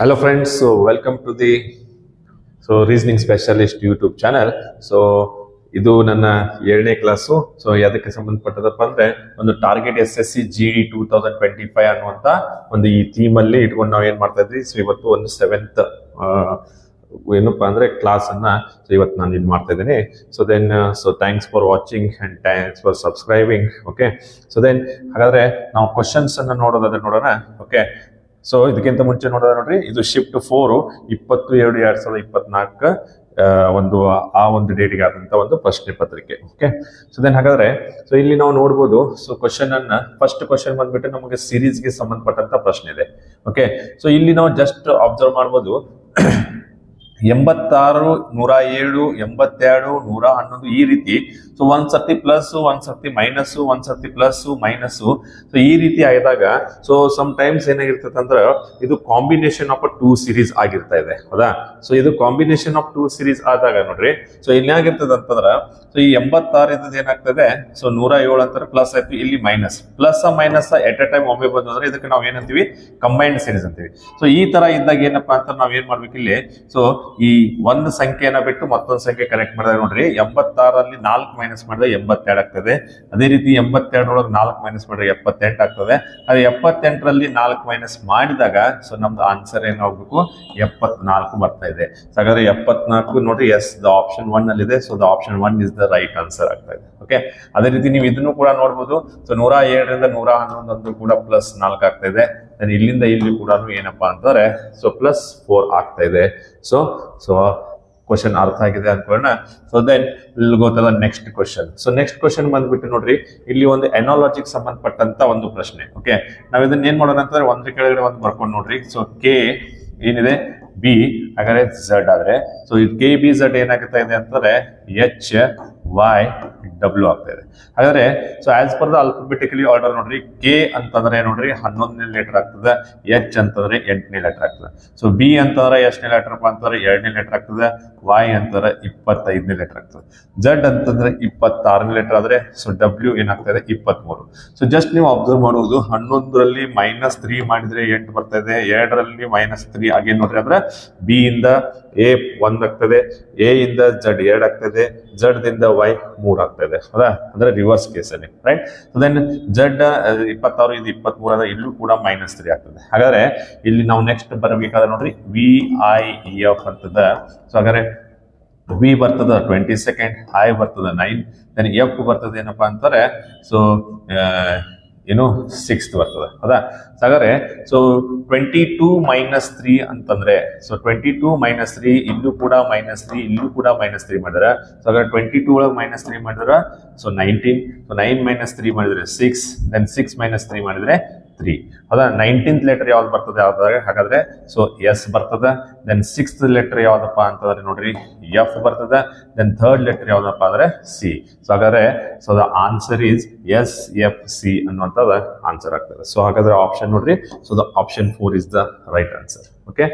Hello friends, so welcome to the Reasoning Specialist YouTube channel. ಇದು ನನ್ನ 7ನೇ class. ಅದಕ್ಕೆ ಸಂಬಂಧಪಟ್ಟದಪ್ಪ ಅಂದ್ರೆ ಒಂದು ಟಾರ್ಗೆಟ್ SSC GD 2025 ಅನ್ನುವಂತ ಒಂದು ಈ ಥೀಮ್ ಅಲ್ಲಿ ಇಟ್ಕೊಂಡು ನಾವು ಏನ್ ಮಾಡ್ತಾ ಇದ್ವಿ. ಇವತ್ತು ಒಂದು 7th ಏನಪ್ಪಾ ಅಂದ್ರೆ ಕ್ಲಾಸ್ ಅನ್ನ ಇವತ್ತು ನಾನು ಇದು ಮಾಡ್ತಾ ಇದ್ದೀನಿ. Thanks for watching and thanks for subscribing. Okay, ಹಾಗಾದ್ರೆ ನಾವು ಕ್ವಶನ್ಸ್ ಅನ್ನ ನೋಡೋಣ. ಓಕೆ, ಇದಕ್ಕಿಂತ ಮುಂಚೆ ನೋಡ್ರಿ, ಇದು ಶಿಫ್ಟ್ 4 20/2/2024 ಒಂದು ಡೇಟಿಗೆ ಆದಂತ ಒಂದು ಪ್ರಶ್ನೆ ಪತ್ರಿಕೆ. ಓಕೆ, ಹಾಗಾದ್ರೆ ಇಲ್ಲಿ ನಾವು ನೋಡ್ಬೋದು. ಕ್ವಶನ್ ಅನ್ನ ಫಸ್ಟ್ ಕ್ವಶನ್ ಬಂದ್ಬಿಟ್ಟು ನಮಗೆ ಸೀರೀಸ್ಗೆ ಸಂಬಂಧಪಟ್ಟಂತ ಪ್ರಶ್ನೆ ಇದೆ. ಓಕೆ, ಇಲ್ಲಿ ನಾವು ಜಸ್ಟ್ ಅಬ್ಸರ್ವ್ ಮಾಡ್ಬೋದು. 86, 107, 82, 111 ಈ ರೀತಿ. ಒಂದ್ ಸರ್ತಿ ಪ್ಲಸ್, ಒಂದ್ ಸರ್ತಿ ಮೈನಸ್, ಒಂದ್ ಸರ್ತಿ ಪ್ಲಸ್ ಮೈನಸ್. ಈ ರೀತಿ ಆದಾಗ ಸಮ್ ಟೈಮ್ಸ್ ಏನಾಗಿರ್ತದೆ ಅಂದ್ರೆ ಇದು ಕಾಂಬಿನೇಷನ್ ಆಫ್ 2 ಸೀರೀಸ್ ಆಗಿರ್ತಾ ಇದೆ. ಹೌದಾ? ಇದು ಕಾಂಬಿನೇಷನ್ ಆಫ್ 2 ಸೀರೀಸ್ ಆದಾಗ ನೋಡ್ರಿ, ಇಲ್ಲಿ ಏನಾಗಿರ್ತದೆ ಅಂತಂದ್ರ ಈ 86 ಇದ್ದದ್ದು ಏನಾಗ್ತದೆ, 107 ಅಂತಾರೆ ಪ್ಲಸ್ ಆಯ್ತು, ಇಲ್ಲಿ minus. Plus minus at a time ಒಮ್ಮೆ ಬಂದ್ರೆ ಇದಕ್ಕೆ ನಾವು ಏನಂತೀವಿ, ಕಂಬೈನ್ಡ್ ಸೀರೀಸ್ ಅಂತೀವಿ. ಈ ತರ ಇದ್ದಾಗ ಏನಪ್ಪಾ ಅಂತ ನಾವ್ ಏನ್ ಮಾಡ್ಬೇಕು ಇಲ್ಲಿ, ಈ ಒಂದು ಸಂಖ್ಯೆಯನ್ನ ಬಿಟ್ಟು ಮತ್ತೊಂದು ಸಂಖ್ಯೆ ಕನೆಕ್ಟ್ ಮಾಡಿದಾಗ ನೋಡ್ರಿ, 86 4 ಮೈನಸ್ ಮಾಡಿದ್ರೆ 82 ಆಗ್ತದೆ. ಅದೇ ರೀತಿ 82 4 ಮೈನಸ್ ಮಾಡಿದ್ರೆ 78 ಆಗ್ತದೆ. ಅದೇ 78 4 ಮೈನಸ್ ಮಾಡಿದಾಗ ನಮ್ದು ಆನ್ಸರ್ ಏನಾಗ್ಬೇಕು, 74 ಬರ್ತಾ ಇದೆ. ಹಾಗಾದ್ರೆ 74 ನೋಡ್ರಿ, ಎಸ್ ದ ಆಪ್ಷನ್ 1 ಅಲ್ಲಿ ಇದೆ. The option 1 is the right answer ಆಗ್ತಾ ಇದೆ. ಓಕೆ, ಅದೇ ರೀತಿ ನೀವು ಇದನ್ನು ಕೂಡ ನೋಡ್ಬೋದು. 107ರಿಂದ 111 ಕೂಡ ಪ್ಲಸ್ 4 ಆಗ್ತಾ ಇದೆ. ಇಲ್ಲಿಂದ ಇಲ್ಲಿ ಕೂಡ ಏನಪ್ಪಾ ಅಂತಂದ್ರೆ ಪ್ಲಸ್ 4 ಆಗ್ತಾ ಇದೆ. ಕ್ವಶನ್ ಅರ್ಥ ಆಗಿದೆ ಅನ್ಕೊಳ್ಳೋಣ. ಇಲ್ಲಿ ಗೊತ್ತಲ್ಲ ನೆಕ್ಸ್ಟ್ ಕ್ವಶನ್. ನೆಕ್ಸ್ಟ್ ಕ್ವಶನ್ ಬಂದ್ಬಿಟ್ಟು ನೋಡ್ರಿ, ಇಲ್ಲಿ ಒಂದು ಎನಾಲಜಿಗೆ ಸಂಬಂಧಪಟ್ಟಂತ ಒಂದು ಪ್ರಶ್ನೆ. ಓಕೆ, ನಾವ್ ಇದನ್ನ ಏನ್ ಮಾಡೋಣ ಅಂತಂದ್ರೆ ಒಂದ್ರ ಕೆಳಗಡೆ ಒಂದು ಬರ್ಕೊಂಡು ನೋಡ್ರಿ. ಕೆ ಏನಿದೆ, ಬಿ ಹಾಗಾದ್ರೆ ಝಡ್ ಆದ್ರೆ ಇದು KBZ ಏನಾಗ್ತಾ ಇದೆ ಅಂತಂದ್ರೆ HYW ಆಗ್ತಾ ಇದೆ. ಹಾಗಾದ್ರೆ as per the alphabetically order ನೋಡ್ರಿ, ಕೆ ಅಂತಂದ್ರೆ ನೋಡ್ರಿ 11ನೇ ಲೆಟರ್ ಆಗ್ತದೆ, H ಅಂತಂದ್ರೆ 8ನೇ ಲೆಟರ್ ಆಗ್ತದೆ. ಬಿ ಅಂತಂದ್ರೆ ಎಷ್ಟನೇ ಲೆಟರ್ ಅಂತಂದ್ರೆ 2ನೇ ಲೆಟರ್ ಆಗ್ತದೆ, Y ಅಂತಂದ್ರೆ 25ನೇ ಲೆಟರ್ ಆಗ್ತದೆ, Z ಅಂತಂದ್ರೆ 26ನೇ ಲೆಟರ್ ಆದ್ರೆ W ಏನಾಗ್ತದೆ 23. ಜಸ್ಟ್ ನೀವು ಅಬ್ಸರ್ವ್ ಮಾಡುವುದು, 11ರಲ್ಲಿ -3 ಮಾಡಿದ್ರೆ 8 ಬರ್ತಾ ಇದೆ, 2ರಲ್ಲಿ -3 ಅಗೇನ್ ನೋಡ್ರಿ, ಅಂದ್ರೆ ಬಿ ಇಂದ A 1 ಆಗ್ತದೆ, A ಇಂದ Z 2 ಆಗ್ತದೆ, Z ದಿಂದ Y 3 ಆಗ್ತದೆ. ಹೌದಾ? ಅಂದ್ರೆ ರಿವರ್ಸ್ ಕೇಸ್ ಅಲ್ಲಿ, ರೈಟ್? Z 26 ಇದು 23 ಆದ್ರೆ ಇಲ್ಲೂ ಕೂಡ -3 ಆಗ್ತದೆ. ಹಾಗಾದ್ರೆ ಇಲ್ಲಿ ನಾವು ನೆಕ್ಸ್ಟ್ ಬರಬೇಕಾದ್ರೆ ನೋಡ್ರಿ, VIF ಅಂತದ. ಹಾಗಾದ್ರೆ V ಬರ್ತದ 22nd, I ಬರ್ತದ 9, F ಬರ್ತದೆ ಏನಪ್ಪಾ ಅಂತಾರೆ ಏನು 6th ಬರ್ತದೆ. ಹೌದಾ? ಹಾಗಾದ್ರೆ 22 -3 ಅಂತಂದ್ರೆ 22 -3 ಇಲ್ಲೂ ಕೂಡ -3, ಇಲ್ಲೂ ಕೂಡ -3 ಮಾಡಿದ್ರೆ ಹಾಗಾದ್ರೆ 22 ಒಳಗೆ -3 ಮಾಡಿದ್ರೆ 19, 9 - 3 ಮಾಡಿದ್ರೆ 6, 6 - 3 ಮಾಡಿದ್ರೆ 3. ಹೌದಾ? 19th ಲೆಟರ್ ಯಾವ್ದು ಬರ್ತದೆ ಹಾಗಾದ್ರೆ S ಬರ್ತದ. 6th ಲೆಟರ್ ಯಾವ್ದಪ್ಪ ಅಂತಂದ್ರೆ ನೋಡ್ರಿ F ಬರ್ತದ. 3rd ಲೆಟರ್ ಯಾವ್ದಪ್ಪ ಅಂದ್ರೆ C. ಹಾಗಾದ್ರೆ ದ ಆನ್ಸರ್ ಈಸ್ SFC ಅನ್ನುವಂಥದ್ದು ಆನ್ಸರ್ ಆಗ್ತದೆ. ಹಾಗಾದ್ರೆ ಆಪ್ಷನ್ ನೋಡ್ರಿ, the option 4 is the right answer. Okay,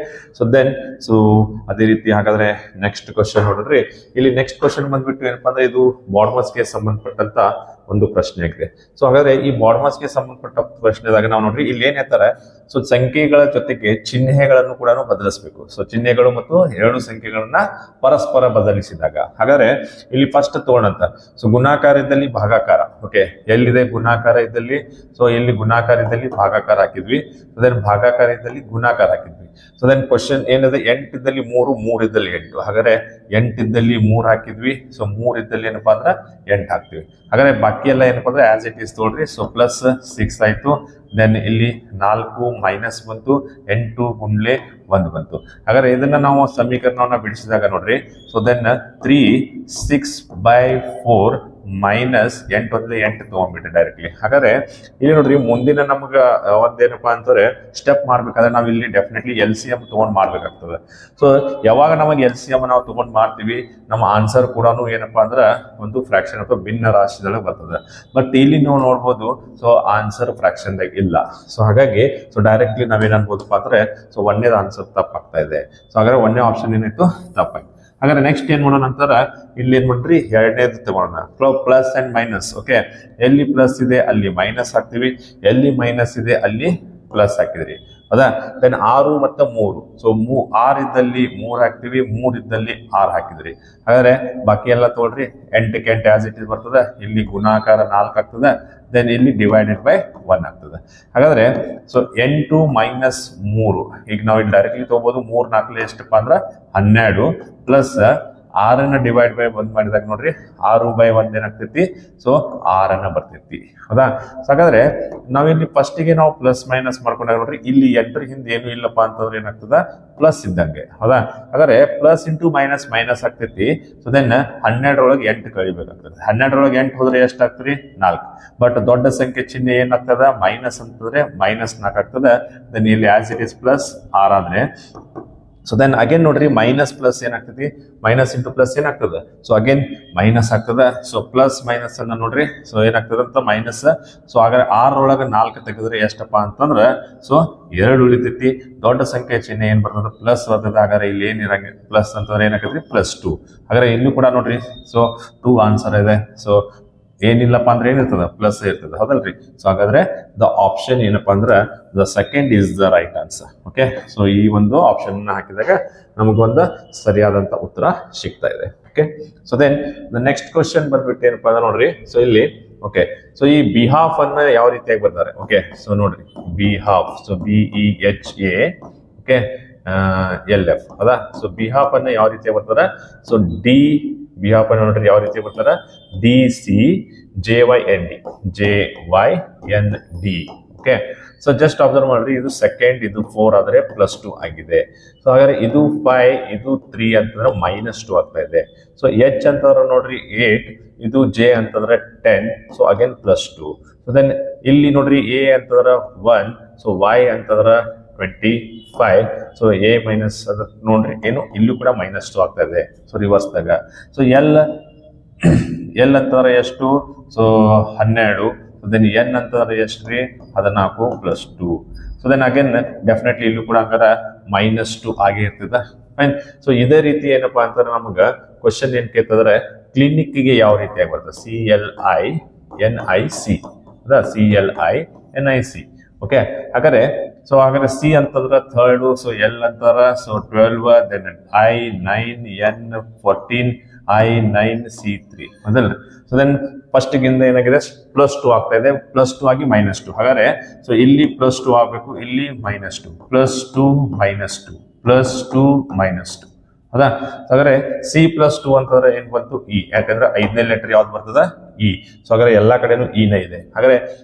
ಅದೇ ರೀತಿ ಹಾಗಾದ್ರೆ ನೆಕ್ಸ್ಟ್ ಕ್ವಶನ್ ನೋಡ್ರಿ. ಇಲ್ಲಿ ನೆಕ್ಸ್ಟ್ ಕ್ವಶನ್ ಬಂದ್ಬಿಟ್ಟು ಏನಪ್ಪಾ ಅಂದ್ರೆ ಇದು ಬಾಡ್ಮಸ್ಗೆ ಸಂಬಂಧಪಟ್ಟಂತ ಒಂದು ಪ್ರಶ್ನೆ ಆಗಿದೆ. ಹಾಗಾದ್ರೆ ಈ ಬಾಡ್ಮಸ್ಗೆ ಸಂಬಂಧಪಟ್ಟ ಪ್ರಶ್ನೆದಾಗ ನಾವು ನೋಡ್ರಿ, ಇಲ್ಲಿ ಏನ್ ಹೇಳ್ತಾರೆ, ಸಂಖ್ಯೆಗಳ ಜೊತೆಗೆ ಚಿಹ್ನೆಗಳನ್ನು ಕೂಡ ಬದಲಿಸಬೇಕು. ಚಿಹ್ನೆಗಳು ಮತ್ತು 2 ಸಂಖ್ಯೆಗಳನ್ನ ಪರಸ್ಪರ ಬದಲಿಸಿದಾಗ, ಹಾಗಾದ್ರೆ ಇಲ್ಲಿ ಫಸ್ಟ್ ತಗೊಂಡಂತ ಗುಣಾಕಾರ ಇದ್ದಲ್ಲಿ ಭಾಗಾಕಾರ. ಓಕೆ, ಎಲ್ಲಿದೆ ಗುಣಾಕಾರ ಇದ್ದಲ್ಲಿ, ಎಲ್ಲಿ ಗುಣಾಕಾರ ಇದ್ದಲ್ಲಿ ಭಾಗಾಕಾರ ಹಾಕಿದ್ವಿ, ಭಾಗಾಕಾರ ಇದ್ದಲ್ಲಿ ಗುಣಾಕಾರ ಹಾಕಿದ್ವಿ. ಕ್ವಶನ್ ಏನಿದೆ, 8 ಇದ್ದಲ್ಲಿ 3, 3 ಇದ್ದಲ್ಲಿ 8. ಹಾಗಾದ್ರೆ 8 ಇದ್ದಲ್ಲಿ 3 ಹಾಕಿದ್ವಿ, 3 ಇದ್ದಲ್ಲಿ ಏನಪ್ಪಾ ಅಂದ್ರೆ 8 ಹಾಕ್ತಿವಿ. ಹಾಗಾದ್ರೆ ಬಾಕಿ ಎಲ್ಲ ಏನಪ್ಪಾ ಅಂದ್ರೆ ಆಸ್ ಇಟ್ ಈಸ್ ತಗೊಳ್ರಿ. ಪ್ಲಸ್ 6 ಆಯ್ತು, ಇಲ್ಲಿ 4 ಮೈನಸ್ ಬಂತು, 8 ಗುಂಡ್ಲೆ 1 ಬಂತು. ಹಾಗಾದ್ರೆ ಇದನ್ನ ನಾವು ಸಮೀಕರಣವನ್ನ ಬಿಡಿಸಿದಾಗ ನೋಡ್ರಿ, 3 6/4 ಮೈನಸ್ 8 ಒಂದ್ಲೆ 8 ತಗೊಂಡ್ಬಿಟ್ಟೆ ಡೈರೆಕ್ಟ್ಲಿ. ಹಾಗಾದ್ರೆ ಇಲ್ಲಿ ನೋಡ್ರಿ, ಮುಂದಿನ ನಮ್ಗ ಒಂದೇನಪ್ಪಾ ಅಂತಂದ್ರೆ ಸ್ಟೆಪ್ ಮಾಡ್ಬೇಕಾದ್ರೆ ನಾವ್ ಇಲ್ಲಿ ಡೆಫಿನೆಟ್ಲಿ LCM ತಗೊಂಡ್ ಮಾಡ್ಬೇಕಾಗ್ತದೆ. ಯಾವಾಗ ನಮಗೆ LCM ನಾವು ತಗೊಂಡ್ ಮಾಡ್ತೀವಿ, ನಮ್ಮ ಆನ್ಸರ್ ಕೂಡ ಏನಪ್ಪಾ ಅಂದ್ರ ಒಂದು ಫ್ರಾಕ್ಷನ್ ಅಥವಾ ಭಿನ್ನ ರಾಶಿದೊಳಗೆ ಬರ್ತದೆ. ಬಟ್ ಇಲ್ಲಿ ನಾವು ನೋಡ್ಬೋದು, ಆನ್ಸರ್ ಫ್ರಾಕ್ಷನ್ ದಾಗ ಇಲ್ಲ. ಹಾಗಾಗಿ ಡೈರೆಕ್ಟ್ಲಿ ನಾವೇನ್ ಅನ್ಬೋದಪ್ಪ ಅಂದ್ರೆ ಒಂದೇ ಆನ್ಸರ್ ತಪ್ಪಾಗ್ತಾ ಇದೆ. ಹಾಗಾದ್ರೆ ಒಂದೇ ಆಪ್ಷನ್ ಏನಾಯ್ತು, ತಪ್ಪಾಯ್ತು. ಹಾಗಾದ್ರೆ ನೆಕ್ಸ್ಟ್ ಏನ್ ಮಾಡೋಣ ಅಂತಾರ, ಇಲ್ಲಿ ಏನ್ ಮಾಡ್ರಿ, 2ನೇದು ತಗೊಳ್ಳೋಣ, ಪ್ಲಸ್ ಅಂಡ್ ಮೈನಸ್. ಓಕೆ, ಎಲ್ಲಿ ಪ್ಲಸ್ ಇದೆ ಅಲ್ಲಿ ಮೈನಸ್ ಹಾಕ್ತಿವಿ, ಎಲ್ಲಿ ಮೈನಸ್ ಇದೆ ಅಲ್ಲಿ ಪ್ಲಸ್ ಹಾಕಿದ್ರಿ. ಹೌದಾ. ದೆನ್ 6 ಮತ್ತು 3, ಸೊ 6 ಇದ್ದಲ್ಲಿ 3 ಹಾಕ್ತಿವಿ, 3 ಇದ್ದಲ್ಲಿ 6 ಹಾಕಿದ್ರಿ. ಹಾಗಾದ್ರೆ ಬಾಕಿ ಎಲ್ಲ ತಗೊಳ್ರಿ, 8ಕ್ಕೆ 8 ಆಸ್ ಇಟ್ ಇಸ್ ಬರ್ತದೆ, ಇಲ್ಲಿ ಗುಣಾಕಾರ 4 ಆಗ್ತದೆ, ದೆನ್ ಇಲ್ಲಿ ಡಿವೈಡೆಡ್ ಬೈ 1 ಆಗ್ತದೆ. ಹಾಗಾದ್ರೆ ಸೊ 8 ಮೈನಸ್ 3, ಈಗ ನಾವು ಇಲ್ಲಿ ಡೈರೆಕ್ಟ್ಲಿ ತಗೋಬಹುದು, 3 4 ಎಷ್ಟಪ್ಪ ಅಂದ್ರೆ 12 ಪ್ಲಸ್ 6 ಡಿವೈಡ್ ಬೈ 1 ಮಾಡಿದಾಗ ನೋಡ್ರಿ 6 ಬೈ 1 ಏನಾಗ್ತೈತಿ, ಸೊ 6 ಬರ್ತೈತಿ. ಹೌದಾ. ಸೊ ಹಾಗಾದ್ರೆ ನಾವಿಲ್ಲಿ ಫಸ್ಟಿಗೆ ನಾವು ಪ್ಲಸ್ ಮೈನಸ್ ಮಾಡ್ಕೊಂಡಾಗ ನೋಡ್ರಿ ಇಲ್ಲಿ 8 ಹಿಂದೆ ಏನು ಇಲ್ಲಪ್ಪ ಅಂತಂದ್ರೆ ಏನಾಗ್ತದ, ಪ್ಲಸ್ ಇದ್ದಂಗೆ. ಹೌದಾ. ಹಾಗಾದ್ರೆ ಪ್ಲಸ್ ಇಂಟು ಮೈನಸ್ ಮೈನಸ್ ಆಗ್ತೈತಿ. ಸೊ ದೆನ್ 12 8 ಕಳಿಬೇಕಾಗ್ತದೆ. 12 8 ಹೋದ್ರೆ ಎಷ್ಟಾಗ್ತದೆ, 4. ಬಟ್ ದೊಡ್ಡ ಸಂಖ್ಯೆ ಚಿಹ್ನೆ ಏನಾಗ್ತದ, ಮೈನಸ್ ಅಂತಂದ್ರೆ ಮೈನಸ್ 4 ಆಗ್ತದೆ. ದೆನ್ ಇಲ್ಲಿ ಆಸ್ ಇಟ್ ಇಸ್ ಪ್ಲಸ್ 6 ಆದ್ರೆ, ಸೊ ದೆನ್ ಅಗೇನ್ ನೋಡ್ರಿ ಮೈನಸ್ ಪ್ಲಸ್ ಏನಾಗ್ತದೆ, ಮೈನಸ್ ಇಂಟು ಪ್ಲಸ್ ಏನಾಗ್ತದೆ, ಸೊ ಅಗೇನ್ ಮೈನಸ್ ಆಗ್ತದೆ. ಸೊ ಪ್ಲಸ್ ಮೈನಸ್ ಅನ್ನ ನೋಡ್ರಿ, ಸೊ ಏನಾಗ್ತದೆ ಅಂತ ಮೈನಸ್. ಸೊ ಹಾಗಾದ್ರೆ 6 4 ತೆಗೆದ್ರೆ ಎಷ್ಟಪ್ಪ ಅಂತಂದ್ರೆ ಸೊ 2 ಉಳಿತೈತಿ. ದೊಡ್ಡ ಸಂಖ್ಯೆ ಚಿಹ್ನೆ ಏನ್ ಬರ್ತದೆ, ಪ್ಲಸ್ ಬರ್ತದೆ. ಹಾಗಾದ್ರೆ ಇಲ್ಲಿ ಏನಿರಂಗ ಪ್ಲಸ್ ಅಂತಂದ್ರೆ ಏನಾಗ್ತದೆ, +2. ಹಾಗಾದ್ರೆ ಇಲ್ಲೂ ಕೂಡ ನೋಡ್ರಿ ಸೊ 2 ಆನ್ಸರ್ ಇದೆ. ಸೊ ಏನಿಲ್ಲಪ್ಪ ಅಂದ್ರೆ ಏನಿರ್ತದ, ಪ್ಲಸ್ ಇರ್ತದೆ. ಹೌದಲ್ರಿ. ಸೊ ಹಾಗಾದ್ರೆ ದ ಆಪ್ಷನ್ ಏನಪ್ಪಾ ಅಂದ್ರೆ the second is the right answer. Okay. So ಈ ಒಂದು ಆಪ್ಷನ್ ಹಾಕಿದಾಗ ನಮಗೊಂದು ಸರಿಯಾದಂತ ಉತ್ತರ ಸಿಗ್ತಾ ಇದೆ. Okay. So then the next question ಬಂದ್ಬಿಟ್ಟು ಏನಪ್ಪಾ ಅಂದ್ರೆ ನೋಡ್ರಿ, ಸೊ ಇಲ್ಲಿ ಓಕೆ, ಸೊ ಈ ಬಿಹಾಫ್ ಅನ್ನ ಯಾವ ರೀತಿಯಾಗಿ ಬರ್ತಾರೆ. ಓಕೆ. ಸೊ ನೋಡ್ರಿ behalf, so BEHA, okay, LF. ಹೌದಾ. ಸೊ ಬಿಹಾಫ್ ಅನ್ನ ಯಾವ ರೀತಿಯಾಗಿ ಬರ್ತಾರೆ, ಸೊ ಬಿಹಾಫ್ ಅನ್ನ ನೋಡ್ರಿ ಯಾವ ರೀತಿ ಬರ್ತಾರ, DCJYND. Okay. So just observe ಮಾಡ್ರಿ, ಇದು ಸೆಕೆಂಡ್, ಇದು 4 ಆದ್ರೆ +2 ಆಗಿದೆ. ಸೊ ಹಾಗಾದ್ರೆ ಇದು 5, ಇದು 3 ಅಂತಂದ್ರೆ -2 ಆಗ್ತಾ ಇದೆ. ಸೊ H ಅಂತಂದ್ರೆ ನೋಡ್ರಿ 8, ಇದು J ಅಂತಂದ್ರೆ 10, ಸೊ ಅಗೇನ್ +2. ಸೊ ದೆನ್ ಇಲ್ಲಿ ನೋಡ್ರಿ A ಅಂತಂದ್ರೆ 1, ಸೊ Y ಅಂತಂದ್ರೆ 25, ಸೊ A ಮೈನಸ್ ಅದ ನೋಡ್ರಿ ಏನು ಇಲ್ಲೂ ಕೂಡ -2 ಆಗ್ತಾ ಇದೆ. ಸೊ ರಿವರ್ಸ್ ದಾಗ. ಸೊ L ಅಂತಂದ್ರೆ ಎಷ್ಟು, ಸೊ 12. ದೆನ್ N ಅಂತಂದ್ರೆ ಎಷ್ಟು ರೀ, 14 +2. ಸೊ ದೆನ್ ಅಗೇನ್ ಡೆಫಿನೆಟ್ಲಿ ಇಲ್ಲೂ ಕೂಡ ಹಂಗಾರ -2 ಆಗೇ ಇರ್ತದ. ಫೈನ್. ಸೊ ಇದೇ ರೀತಿ ಏನಪ್ಪಾ ಅಂತಂದ್ರೆ ನಮಗ ಕ್ವಶನ್ ಏನ್ ಕೇಳ್ತದ್ರೆ, ಕ್ಲಿನಿಕ್ಗೆ ಯಾವ ರೀತಿಯಾಗಿ ಬರ್ತದೆ, CLINIC, ಹೌದಾ, CLINIC. ಓಕೆ. ಹಾಗಾದ್ರೆ ಸೊ ಹಾಗಾದ್ರೆ C ಅಂತಂದ್ರೆ 3, ಸೊ L ಅಂತಾರ so 12, then I 9, N 14, I 9, C 3. ಹೌದಲ್ಲ. ಸೊ ದೆನ್ ಫಸ್ಟ್ ಗಿಂದ ಏನಾಗಿದೆ, +2 ಆಗ್ತಾ ಇದೆ, +2 ಆಗಿ -2. ಹಾಗಾದ್ರೆ ಸೊ ಇಲ್ಲಿ +2 ಆಗ್ಬೇಕು, ಇಲ್ಲಿ -2, +2 -2, +2 -2. ಹೌದಾ. ಹಾಗಾದ್ರೆ C +2 ಅಂತಂದ್ರೆ ಏನ್ ಬಂತು, E. ಯಾಕಂದ್ರೆ 5ನೇ ಲೆಟರ್ ಯಾವ್ದು ಬರ್ತದ, E. ಸೊ ಹಾಗಾದ್ರೆ ಎಲ್ಲಾ ಕಡೆನೂ E ನೇ ಇದೆ. ಹಾಗಾದ್ರೆ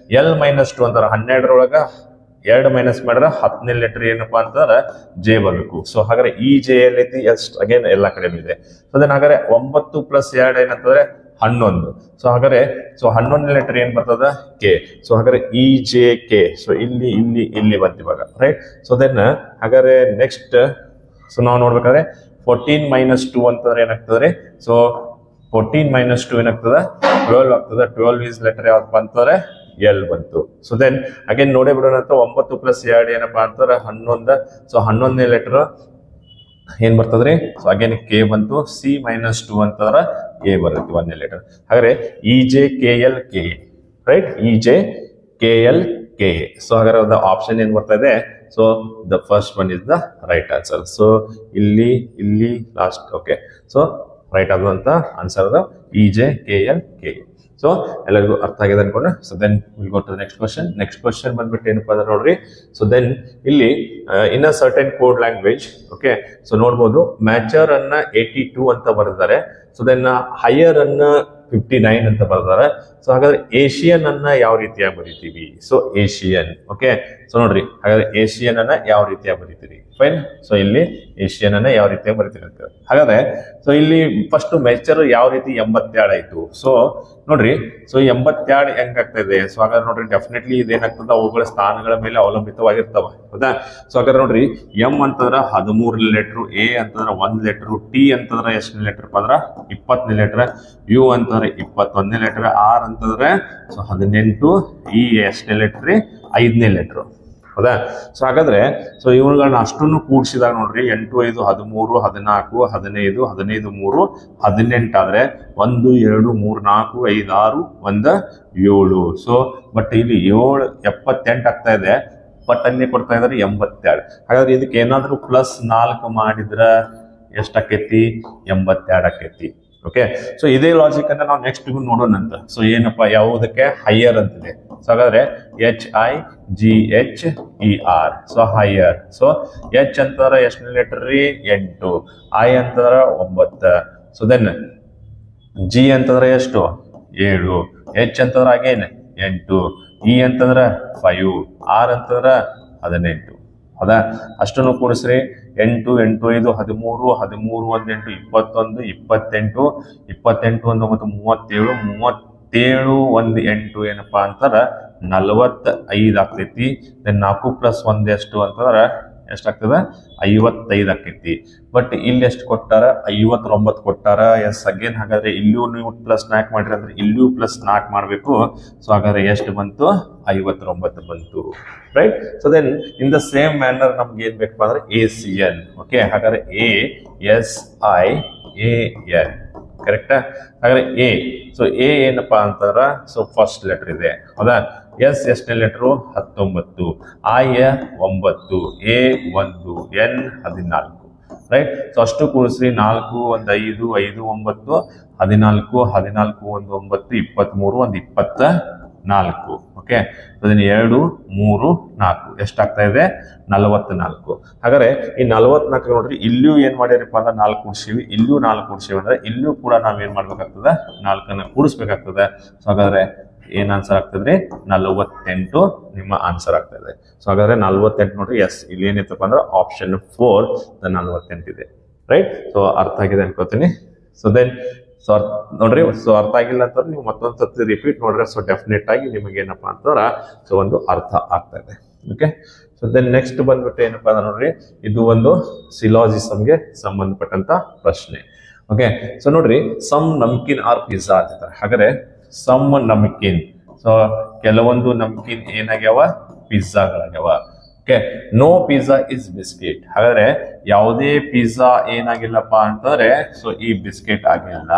L -2 ಅಂತಾರ 12 2 ಮೈನಸ್ ಮಾಡಿದ್ರೆ 10ನೇ ಲೆಟರ್ ಏನಪ್ಪಾ ಅಂತಂದ್ರೆ J ಬರ್ಬೇಕು. ಸೊ ಹಾಗಾದ್ರೆ EJ ಎಲ್ಲೈತಿ, ಅಗೇನ್ ಎಲ್ಲಾ ಕಡೆನೂ ಇದೆ. ಸೊ ದೆನ್ ಹಾಗಾದ್ರೆ 9 + 2 ಏನಂತಂದ್ರೆ 11. ಸೊ ಹಾಗಾದ್ರೆ ಸೊ 11ನೇ ಲೆಟರ್ ಏನ್ ಬರ್ತದ, K. ಸೊ ಹಾಗಾದ್ರೆ EJK. ಸೊ ಇಲ್ಲಿ ಬಂತು ಇವಾಗ, ರೈಟ್. ಸೊ ದೆನ್ ಹಾಗಾದ್ರೆ ನೆಕ್ಸ್ಟ್ ಸೊ ನಾವು ನೋಡ್ಬೇಕಾದ್ರೆ 14 - 2 ಅಂತಂದ್ರೆ ಏನಾಗ್ತದೆ, ಸೊ 14 - 2 ಏನಾಗ್ತದ, 12 ಆಗ್ತದೆ. 12 ಈಸ್ ಲೆಟರ್ ಯಾವ್ದಪ್ಪ ಅಂತಂದ್ರೆ L ಬಂತು. ಸೊ ದೆನ್ ಅಗೇನ್ ನೋಡೇ ಬಿಡೋಣ ಅಂತ, 9 + 2 ಏನಪ್ಪಾ ಅಂತಂದ್ರೆ 11. ಸೊ 11ನೇ ಲೆಟರ್ ಏನ್ ಬರ್ತದ್ರಿ, ಸೊ ಅಗೇನ್ K ಬಂತು. C -2 ಅಂತಂದ್ರೆ A ಬರುತ್ತೆ 1ನೇ ಲೆಟರ್. ಹಾಗಾದ್ರೆ EJKLKA, ರೈಟ್, EJKLKA. ಸೊ ಹಾಗಾದ್ರೆ ದ ಆಪ್ಷನ್ ಏನ್ ಬರ್ತಾ ಇದೆ, so the first one is the right answer. So ಇಲ್ಲಿ ಲಾಸ್ಟ್. ಓಕೆ. ಸೊ ರೈಟ್ ಆದಂತ ಆನ್ಸರ್ EJKLKA. ಸೊ ಎಲ್ಲರಿಗೂ ಅರ್ಥ ಆಗಿದೆ ಅನ್ಕೊಂಡೆ. So then will go to next question. Next question ಬಂದ್ಬಿಟ್ಟು ಏನಪ್ಪಾ ಅಂದ್ರೆ ನೋಡ್ರಿ, ಸೊ ದೆನ್ ಇಲ್ಲಿ in a certain code language. Okay. So ನೋಡ್ಬೋದು ಮ್ಯಾಚರ್ ಅನ್ನ 82 ಅಂತ ಬರೆದಿದ್ದಾರೆ. ಸೊ ದೆನ್ ಹೈಯರ್ ಅನ್ನ 59 ಅಂತ ಬರ್ತಾರೆ. ಸೊ ಹಾಗಾದ್ರೆ ಏಷಿಯನ್ ಅನ್ನ ಯಾವ ರೀತಿಯಾಗಿ ಬರೀತೀವಿ, ಸೊ ಏಷಿಯನ್. ಓಕೆ. ಸೊ ನೋಡ್ರಿ ಹಾಗಾದ್ರೆ ಏಷಿಯನ್ ಅನ್ನ ಯಾವ ರೀತಿಯಾಗಿ ಬರೀತೀರಿ, ಫೈನ್. ಸೊ ಇಲ್ಲಿ ಏಷಿಯನ್ ಅನ್ನ ಯಾವ ರೀತಿಯಾಗಿ ಬರೀತೀರಿ ಅಂತ ಹಾಗಾದ್ರೆ ಸೊ ಇಲ್ಲಿ ಫಸ್ಟ್ ಮೆಚರ್ ಯಾವ ರೀತಿ 87 ಆಯ್ತು. ಸೊ ನೋಡ್ರಿ ಸೊ 87 ಹೆಂಗಾಗ್ತಾ ಇದೆ, ಸೊ ಹಾಗಾದ್ರೆ ನೋಡ್ರಿ ಡೆಫಿನೆಟ್ಲಿ ಇದೇನಾಗ್ತದ, ಅವುಗಳ ಸ್ಥಾನಗಳ ಮೇಲೆ ಅವಲಂಬಿತವಾಗಿರ್ತಾವ. ಹೌದಾ. ಸೊ ಹಾಗಾದ್ರೆ ನೋಡ್ರಿ M ಅಂತಂದ್ರ 13 ಲೆಟರ್, A ಅಂತಂದ್ರ 1 ಲೆಟರ್, T ಅಂತಂದ್ರ ಎಷ್ಟನೇ ಲೆಟರ್ ಅಂದ್ರ 20ನೇ ಲೆಟರ್, U ಅಂತಂದ್ರೆ 21ನೇ ಲೆಟರ್, R ಅಂತಂದ್ರೆ ಸೊ 18, E ಎಷ್ಟನೇ ಲೆಟರ್, 5ನೇ ಲೆಟರ್. ಹೌದಾ. ಸೊ ಹಾಗಾದ್ರೆ ಸೊ ಇವುಗಳನ್ನ ಅಷ್ಟನ್ನು ಕೂಡಿಸಿದಾಗ ನೋಡ್ರಿ 8 5 13 14 15 15 3 18 ಆದ್ರೆ 1 2 3 4 5 6 1 7. ಸೊ ಬಟ್ ಇಲ್ಲಿ 7 78 ಆಗ್ತಾ ಇದೆ. ಬಟ್ ಅಲ್ಲಿ ಕೊಡ್ತಾ ಇದಾರೆ 82. ಹಾಗಾದ್ರೆ ಇದಕ್ಕೆ ಏನಾದ್ರೂ +4 ಮಾಡಿದ್ರ ಎಷ್ಟಾಕೈತಿ? 82 ಆಕೈತಿ. ಓಕೆ, ಸೊ ಇದೇ ಲಾಜಿಕ್ ಅನ್ನ ನಾವು ನೆಕ್ಸ್ಟ್ ನೋಡೋಣ ಅಂತ. ಸೊ ಏನಪ್ಪಾ, ಯಾವುದಕ್ಕೆ? ಹೈಯರ್ ಅಂತಿದೆ. ಸೊ ಹಾಗಾದ್ರೆ HIGHER, so higher. So H ಅಂತಂದ್ರೆ ಎಷ್ಟನೇ ಲೆಟರ್ ರೀ? 8. I ಅಂತಂದ್ರೆ 9. ಸೊ ದೆನ್ G ಅಂತಂದ್ರೆ ಎಷ್ಟು? 7. H ಅಂತಂದ್ರೆ ಅಗೇನ್ 8. E ಅಂತಂದ್ರೆ 5. R ಅಂತಂದ್ರೆ 18. ಹೌದಾ? ಅಷ್ಟನ್ನು ಕೂಡಿಸ್ರಿ. 8 8 5 13, 13 1 8 21, 28, 28 1 9 37, 1 8 ಏನಪ್ಪಾ ಅಂತಾರ 45 ಆಗ್ತೈತಿ. ದೆನ್ 4 + 1 ಎಷ್ಟು ಅಂತಂದ್ರ ಎಷ್ಟಾಗ್ತದ? 55 ಆಕೈತಿ. ಬಟ್ ಇಲ್ಲಿ ಎಷ್ಟು ಕೊಟ್ಟಾರ? 59 ಕೊಟ್ಟಾರ. Yes again. ಹಾಗಾದ್ರೆ ಇಲ್ಲಿಯೂ ನೀವು +4 ಮಾಡ್ರಿ ಅಂದ್ರೆ ಇಲ್ಲಿಯೂ +4 ಮಾಡ್ಬೇಕು. ಸೊ ಹಾಗಾದ್ರೆ ಎಷ್ಟು ಬಂತು? 59 ಬಂತು. Right. So then in the same manner ನಮ್ಗೆ ಏನ್ ಬೇಕಪ್ಪ ಅಂದ್ರೆ ACN. ಓಕೆ, ಹಾಗಾದ್ರೆ ASIAN ಕರೆಕ್ಟಾ? ಹಾಗಾದ್ರೆ A. ಸೊ A ಏನಪ್ಪಾ ಅಂತಂದ್ರ ಸೊ ಫಸ್ಟ್ ಲೆಟರ್ ಇದೆ. ಹೌದಾ? S ಎಷ್ಟನೇ letter? 19. I 9, A 1, N 14. Right. So ಅಷ್ಟು ಕೂಡಿಸ್ರಿ. 4 1 5 5 9 14, 14 1 9 23 1 24. ಓಕೆ, ಅದನ್ನ 2 3 4 ಎಷ್ಟಾಗ್ತಾ ಇದೆ? 44. ಹಾಗಾದ್ರೆ ಈ 44 ನೋಡ್ರಿ, ಇಲ್ಲಿಯೂ ಏನ್ ಮಾಡ್ಯಾರಪ್ಪ ಅಂದ್ರೆ 4 ಕೂಡಿಸಿವಿ, ಇಲ್ಲಿಯೂ 4 ಕೂಡಿಸಿವಿ ಅಂದ್ರೆ ಇಲ್ಲಿಯೂ ಕೂಡ ನಾವ್ ಏನ್ ಮಾಡ್ಬೇಕಾಗ್ತದ? 4 ಕೂಡಿಸ್ಬೇಕಾಗ್ತದ. ಸೊ ಹಾಗಾದ್ರೆ ಏನ್ ಆನ್ಸರ್ ಆಗ್ತದ್ರಿ? 48 ನಿಮ್ಮ ಆನ್ಸರ್ ಆಗ್ತಾ ಇದೆ. ಸೊ ಹಾಗಾದ್ರೆ 48 ನೋಡ್ರಿ. ಎಸ್, ಇಲ್ಲಿ ಏನಿತ್ತಪ್ಪ ಅಂದ್ರೆ ಆಪ್ಷನ್ 4 48 ಇದೆ. ರೈಟ್. ಸೊ ಅರ್ಥ ಆಗಿದೆ ಅನ್ಕೋತೀನಿ. ಸೊ ದೆನ್ ನೋಡ್ರಿ, ಸೊ ಅರ್ಥ ಆಗಿಲ್ಲ ಅಂತಂದ್ರೆ ನೀವು ಮತ್ತೊಂದ್ ಸತಿ ರಿಪೀಟ್ ನೋಡ್ರಿ. ಸೊ ಡೆಫಿನೆಟ್ ಆಗಿ ನಿಮಗೆ ಏನಪ್ಪಾ ಅಂತಂದ್ರ ಸೊ ಒಂದು ಅರ್ಥ ಆಗ್ತಾ ಇದೆ. ಓಕೆ, ಸೊ ದೆನ್ ನೆಕ್ಸ್ಟ್ ಬಂದ್ಬಿಟ್ಟು ಏನಪ್ಪಾ ಅಂದ್ರೆ ನೋಡ್ರಿ, ಇದು ಒಂದು ಸಿಲಾಜಿಸಮ್ಗೆ ಸಂಬಂಧಪಟ್ಟಂತ ಪ್ರಶ್ನೆ. ಓಕೆ, ಸೊ ನೋಡ್ರಿ, ಸಮ್ ನಮ್ಕಿನ್ ಆರ್ ಪಿಜ್ಜಾ ಅಂತಾರೆ. ಹಾಗಾದ್ರೆ ಸಮ್ ನಮ್ಕಿನ್, ಸೊ ಕೆಲವೊಂದು ನಮ್ಕಿನ್ ಏನಾಗ್ಯಾವ? ಪಿಜ್ಜಾಗಳಾಗ್ಯಾವ. Okay, no pizza is biscuit. ಹಾಗಾದ್ರೆ ಯಾವುದೇ ಪಿಜ್ಜಾ ಏನಾಗಿಲ್ಲಪ್ಪ ಅಂತಂದ್ರೆ ಸೊ ಈ ಬಿಸ್ಕೆಟ್ ಆಗಿಲ್ಲ.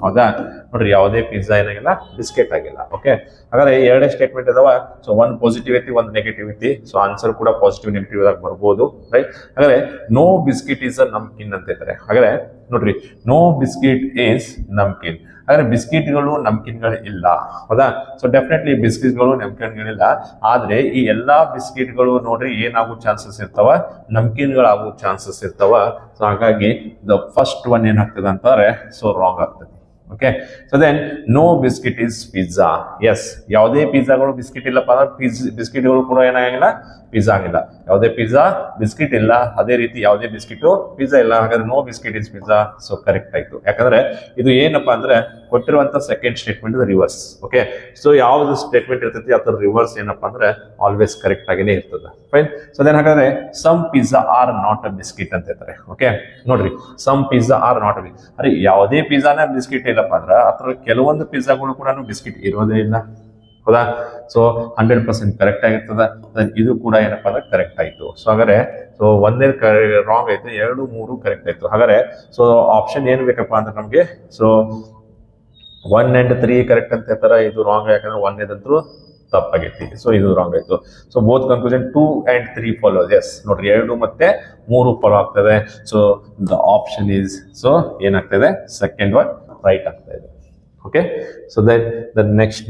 ಹೌದಾ? ನೋಡ್ರಿ, ಯಾವುದೇ ಪಿಜ್ಜಾ ಏನಾಗಿಲ್ಲ, ಬಿಸ್ಕೆಟ್ ಆಗಿಲ್ಲ. ಓಕೆ, ಹಾಗಾದ್ರೆ 2 ಸ್ಟೇಟ್ಮೆಂಟ್ ಇದಾವ. ಸೊ 1 ಪಾಸಿಟಿವ್ ಐತಿ, 1 ನೆಗೆಟಿವ್ ಐತಿ. ಸೊ ಆನ್ಸರ್ ಕೂಡ ಪಾಸಿಟಿವ್ ನೆಗೆಟಿವ್ ಆಗಿ ಬರ್ಬೋದು. ರೈಟ್. ಹಾಗಾದ್ರೆ ನೋ ಬಿಸ್ಕಿಟ್ ಈಸ್ ಅ ನಮ್ಕಿನ್ ಅಂತ ಹೇಳ್ತಾರೆ. ಹಾಗಾದ್ರೆ ನೋಡ್ರಿ, ನೋ ಬಿಸ್ಕಿಟ್ ಈಸ್ ನಮ್ಕಿನ್. ಹಾಗಾದ್ರೆ ಬಿಸ್ಕಿಟ್ಗಳು ನಮ್ಕಿನ್ಗಳು ಇಲ್ಲ. ಹೌದಾ? ಸೊ ಡೆಫಿನೆಟ್ಲಿ ಬಿಸ್ಕಿಟ್ಗಳು ನಮ್ಕಿನ್ಗಳಿಲ್ಲ. ಆದ್ರೆ ಈ ಎಲ್ಲಾ ಬಿಸ್ಕಿಟ್ಗಳು ನೋಡ್ರಿ ಏನಾಗೋ ಚಾನ್ಸಸ್ ಇರ್ತಾವ? ನಮ್ಕಿನ್ಗಳಾಗೋ ಚಾನ್ಸಸ್ ಇರ್ತಾವ. ಸೊ ಹಾಗಾಗಿ ದ ಫಸ್ಟ್ ಒನ್ ಏನಾಗ್ತದೆ ಅಂತಾರೆ ಸೊ ರಾಂಗ್ ಆಗ್ತದೆ. Okay, so then no biscuit is pizza. Yes, ಯಾವುದೇ ಪಿಜ್ಜಾಗಳು ಬಿಸ್ಕಿಟ್ ಇಲ್ಲಪ್ಪ ಅಂದ್ರೆ ಬಿಸ್ಕಿಟ್ಗಳು ಕೂಡ ಏನಾಗಿಲ್ಲ, ಪಿಜ್ಜಾ ಆಗಿಲ್ಲ. ಯಾವುದೇ ಪಿಜ್ಜಾ ಬಿಸ್ಕಿಟ್ ಇಲ್ಲ, ಅದೇ ರೀತಿ ಯಾವುದೇ ಬಿಸ್ಕಿಟು ಪಿಜ್ಜಾ ಇಲ್ಲ. ಹಾಗಾದ್ರೆ no biscuit is pizza. So correct ಆಯ್ತು. ಯಾಕಂದ್ರೆ ಇದು ಏನಪ್ಪಾ ಅಂದ್ರೆ ಕೊಟ್ಟಿರುವಂತ second statement reverse. Okay, so ಯಾವ್ದು ಸ್ಟೇಟ್ಮೆಂಟ್ ಇರ್ತೈತಿ ಅದ್ರ ರಿವರ್ಸ್ ಏನಪ್ಪಾ ಅಂದ್ರೆ ಆಲ್ವೇಸ್ ಕರೆಕ್ಟ್ ಆಗಿನೇ ಇರ್ತದೆ. ಫೈನ್. ಸೊ ದೆನ್ ಹಾಗಾದ್ರೆ some pizza are not a biscuit ಅಂತ ಹೇಳ್ತಾರೆ. ಓಕೆ, ನೋಡ್ರಿ, some pizza are not a biscuit. ಅರೆ ಯಾವುದೇ ಪಿಜ್ಜಾನ ಬಿಸ್ಕಿಟ್ ಇಲ್ಲಪ್ಪ ಅಂದ್ರೆ ಅದ್ರ ಕೆಲವೊಂದು ಪಿಜ್ಜಾಗಳು ಕೂಡ ಬಿಸ್ಕಿಟ್ ಇರೋದೇ ಇಲ್ಲ. ಹೌದಾ? ಸೊ 100% ಕರೆಕ್ಟ್ ಆಗಿರ್ತದ. ಇದು ಕೂಡ ಏನಪ್ಪಾ ಅಂದ್ರೆ ಕರೆಕ್ಟ್ ಆಯ್ತು. ಸೊ ಹಾಗಾದ್ರೆ ಸೊ ಒಂದೇ ರಾಂಗ್ ಆಯ್ತು, 2 3 ಕರೆಕ್ಟ್ ಆಯ್ತು. ಹಾಗಾದ್ರೆ ಸೊ ಆಪ್ಷನ್ ಏನ್ ಬೇಕಪ್ಪ ಅಂದ್ರೆ ನಮ್ಗೆ ಸೊ 1 and 3 ಕರೆಕ್ಟ್ ಅಂತ ಹೇಳ್ತಾರ. ಇದು ರಾಂಗ್, ಯಾಕಂದ್ರೆ 1 ಇದಂತೂ ತಪ್ಪಾಗೈತಿ. ಸೊ ಇದು ರಾಂಗ್ ಆಯ್ತು. So both conclusion 2 and 3 follow. Yes, ನೋಡ್ರಿ 2 ಮತ್ತೆ 3 ಫಾಲೋ ಆಗ್ತದೆ. So the option is so ಏನಾಗ್ತದೆ? ಸೆಕೆಂಡ್ ಒನ್ ರೈಟ್ ಆಗ್ತಾ ಇದೆ. ಓಕೆ, ಸೊ ದ ನೆಕ್ಸ್ಟ್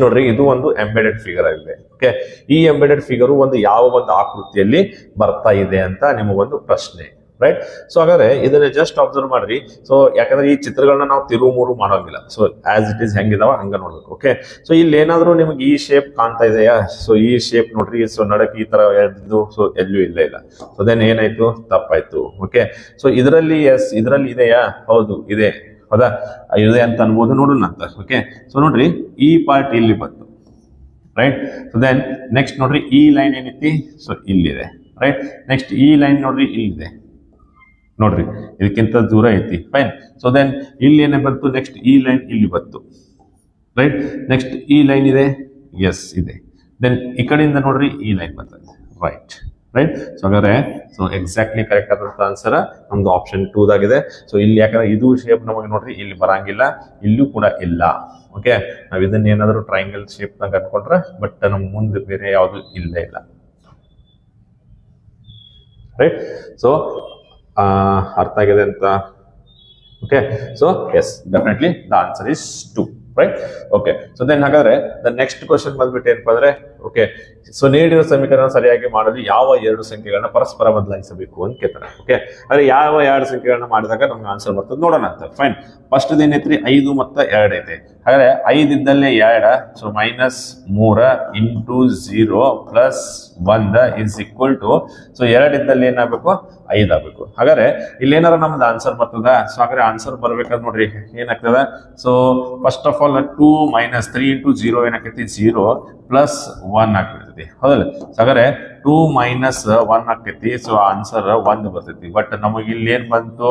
ನೋಡ್ರಿ, ಇದು ಒಂದು ಎಂಬೆಡೆಡ್ ಫಿಗರ್ ಆಗಿದೆ. ಓಕೆ, ಈ ಎಂಬೆಡೆಡ್ ಫಿಗರ್ ಒಂದು ಯಾವ ಒಂದು ಆಕೃತಿಯಲ್ಲಿ ಬರ್ತಾ ಇದೆ ಅಂತ ನಿಮಗೊಂದು ಪ್ರಶ್ನೆ. ರೈಟ್. ಸೊ ಹಾಗಾದ್ರೆ ಇದನ್ನ ಜಸ್ಟ್ ಅಬ್ಸರ್ವ್ ಮಾಡ್ರಿ. ಸೊ ಯಾಕಂದ್ರೆ ಈ ಚಿತ್ರಗಳನ್ನ ನಾವು ತಿರುವು ಮಾಡೋಂಗಿಲ್ಲ. ಸೊ ಆಸ್ ಇಟ್ ಈಸ್ ಹೆಂಗಿದಾವ ಹಂಗ ನೋಡ್ಬೇಕು. ಓಕೆ, ಸೊ ಇಲ್ಲಿ ಏನಾದ್ರೂ ನಿಮ್ಗೆ ಈ ಶೇಪ್ ಕಾಣ್ತಾ ಇದೆಯಾ? ಸೊ ಈ ಶೇಪ್ ನೋಡ್ರಿ. ಸೊ ನಡಕ್ ಈ ತರ ಎದ್ದು ಸೊ ಎಲ್ಲೂ ಇಲ್ಲ. ಸೊ ದೆನ್ ಏನಾಯ್ತು? ತಪ್ಪಾಯ್ತು. ಓಕೆ, ಸೊ ಇದರಲ್ಲಿ ಎಸ್, ಇದರಲ್ಲಿ ಇದೆಯಾ? ಹೌದು ಇದೆ. ಹೌದಾ? ಇದೆ ಅಂತ ಅನ್ಬೋದು. ನೋಡೋಣ ಅಂತ. ಓಕೆ, ಸೊ ನೋಡ್ರಿ, ಈ ಪಾರ್ಟ್ ಇಲ್ಲಿ ಬಂತು. ರೈಟ್. ಸೊ ದೆನ್ ನೆಕ್ಸ್ಟ್ ನೋಡ್ರಿ, ಈ ಲೈನ್ ಏನೈತಿ? ಸೊ ಇಲ್ಲಿದೆ. ರೈಟ್. ನೆಕ್ಸ್ಟ್ ಈ ಲೈನ್ ನೋಡ್ರಿ ಇಲ್ಲಿದೆ. ನೋಡ್ರಿ, ಇದಕ್ಕಿಂತ ದೂರ ಐತಿ. ಫೈನ್. ಸೊ ದೆನ್ ಇಲ್ಲಿ ಏನೇ ಬಂತು? ನೆಕ್ಸ್ಟ್ ಈ ಲೈನ್ ಇಲ್ಲಿ ಬಂತು. ರೈಟ್. ನೆಕ್ಸ್ಟ್ ಈ ಲೈನ್ ಇದೆ. ಎಸ್ ಇದೆ. ದೆನ್ ಈ ಕಡೆಯಿಂದ ನೋಡ್ರಿ ಈ ಲೈನ್ ಬರ್ತದೆ. ರೈಟ್. ರೈಟ್. ಸೊ ಹಾಗಾದ್ರೆ ಸೊ ಎಕ್ಸಾಕ್ಟ್ಲಿ ಕರೆಕ್ಟ್ ಆದಂತ ಆನ್ಸರ್ ನಮ್ದು ಆಪ್ಷನ್ 2 ದಾಗಿದೆ. ಸೊ ಇಲ್ಲಿ ಯಾಕಂದ್ರೆ ಇದು ಶೇಪ್ ನಮಗೆ ನೋಡ್ರಿ ಇಲ್ಲಿ ಬರಂಗಿಲ್ಲ, ಇಲ್ಲೂ ಕೂಡ ಇಲ್ಲ. ಓಕೆ. ನಾವು ಇದನ್ನ ಏನಾದರೂ ಟ್ರಯಾಂಗಲ್ ಶೇಪ್ ನಾಗ ಅನ್ಕೊಂಡ್ರೆ ಬಟ್ ನಮ್ ಮುಂದೆ ಬೇರೆ ಯಾವುದು ಇಲ್ಲೇ ಇಲ್ಲ, ರೈಟ್. ಸೊ ಅರ್ಥ ಆಗಿದೆ ಅಂತ. Okay, so yes definitely the answer is 2, right. Okay, so then ಹಾಗಾದ್ರೆ ದ ನೆಕ್ಸ್ಟ್ ಕ್ವಶನ್ ಬಂದ್ಬಿಟ್ಟು ಏನಪ್ಪಾ ಅಂದ್ರೆ, ಓಕೆ, ಸೊ ನೀಡಿರೋ ಸಮೀಕರಣ ಸರಿಯಾಗಿ ಮಾಡಲು ಯಾವ ಎರಡು ಸಂಖ್ಯೆಗಳನ್ನ ಪರಸ್ಪರ ಬದಲಾಯಿಸಬೇಕು ಅಂತ ಕೇಳ್ತಾರೆ. ಓಕೆ, ಅಂದ್ರೆ ಯಾವ ಎರಡು ಸಂಖ್ಯೆಗಳನ್ನ ಮಾಡಿದಾಗ ನಮ್ಗೆ ಆನ್ಸರ್ ಬರ್ತದೆ ನೋಡೋಣ ಅಂತ. ಫೈನ್, ಫಸ್ಟ್ ಏನೈತ್ರಿ 5 ಮತ್ತು 2 ಐತೆ. ಹಾಗಾದ್ರೆ 5 ಇದ್ದಲ್ಲೇ 2, so -3 into 0 plus 1 is equal to, so 2 ಇದ್ದಲ್ಲಿ ಏನಾಗಬೇಕು 5 ಆಗ್ಬೇಕು. ಹಾಗಾದ್ರೆ ಇಲ್ಲಿ ಏನಾರ ನಮ್ದು ಆನ್ಸರ್ ಬರ್ತದ. ಸೊ ಹಾಗಾದ್ರೆ ಆನ್ಸರ್ ಬರ್ಬೇಕಾದ್ರೆ ನೋಡ್ರಿ ಏನಾಗ್ತದ, so first of all 2 - 3 into 0 ಏನಾಗ್ತೈತಿ 0 ಪ್ಲಸ್ 1 ಆಗ್ಬಿಡ್ತೈತಿ, ಹೌದಲ್ಲ. ಹಾಗಾದ್ರೆ 2 - 1 ಆಗ್ತೈತಿ, ಸೊ ಆನ್ಸರ್ 1 ಬರ್ತೈತಿ. ಬಟ್ ನಮಗೆ ಇಲ್ಲಿ ಏನ್ ಬಂತು,